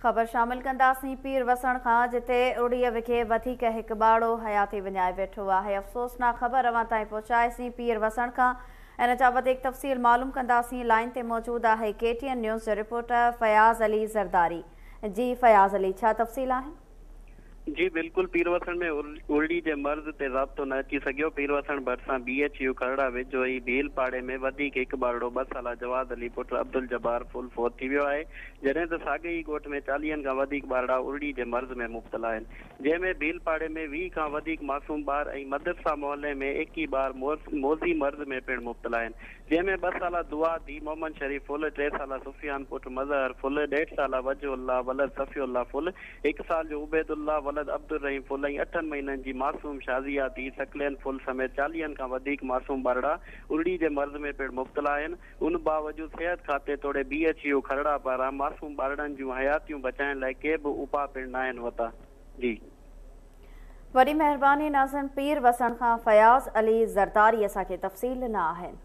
ख़बर शामिल कंदासीं पीर वसण खां, जिते उड़ीअ विखे वधीक हिकु ॿाड़ो हयाती विञाए वेठो आहे। अफ़सोसनाक ख़बर अवां ताईं पहुचाएसीं पीर वसण खां। इन जा वधीक तफ़सील मालूम कंदासीं। लाइन ते मौजूदु आहे KTN न्यूज़ जो रिपोर्टर फयाज़ अली ज़रदारी। जी फयाज़ अली, छा तफ़सील आहिनि? जी बिल्कुल, पीर वसण में उरड़ी के मर्ज़ ते राब्तो न अची सघियो। पीर वसण भरिसां BHU खरड़ा वेझो ई भील पाड़े में वधीक हिकु ॿारड़ो 2 साला जवाद अली पुट अब्दुल जब्बार फुल फोत थी वियो आहे, जॾहिं त साॻे ई ॻोठ में 40 खां वधीक ॿारड़ा उरड़ी जे मर्ज़ में मुब्तला आहिनि, जंहिंमें भील पाड़े में 20 खां वधीक मासूम ॿार ऐं मदरसा मोहल्ले में 21 ॿार मोज़ी मर्ज़ में पिणु मुब्तला आहिनि, जंहिंमें 2 साला दुआ दी मोहम्मद शरीफ फुल, 3 साला सुफियान पुट मज़हर फुल, 1.5 साला वजहुल्लाह वलद सफ़ीउल्लाह फुल, 1 साल जो उबैदुल्लाह वलद अब्दुल रहीम फुल ऐं 8 महीननि जी मासूम शाज़िया दी सकलेन फुल समेत 40 खां वधीक मासूम ॿारड़ा उरड़ी जे मर्ज़ में पिणु मुब्तला आहिनि। उन बावजूद सिहत खाते तोड़े BHU खरड़ा पारां मासूम ॿारड़नि जूं हयातियूं बचाइण लाइ के बि उपाउ पिणु न आहिनि वरिता। जी वॾी महिरबानी नाज़रीन, पीर वसण खां फयाज़ अली ज़रदारी असांखे तफ़सील ॾिना आहिनि।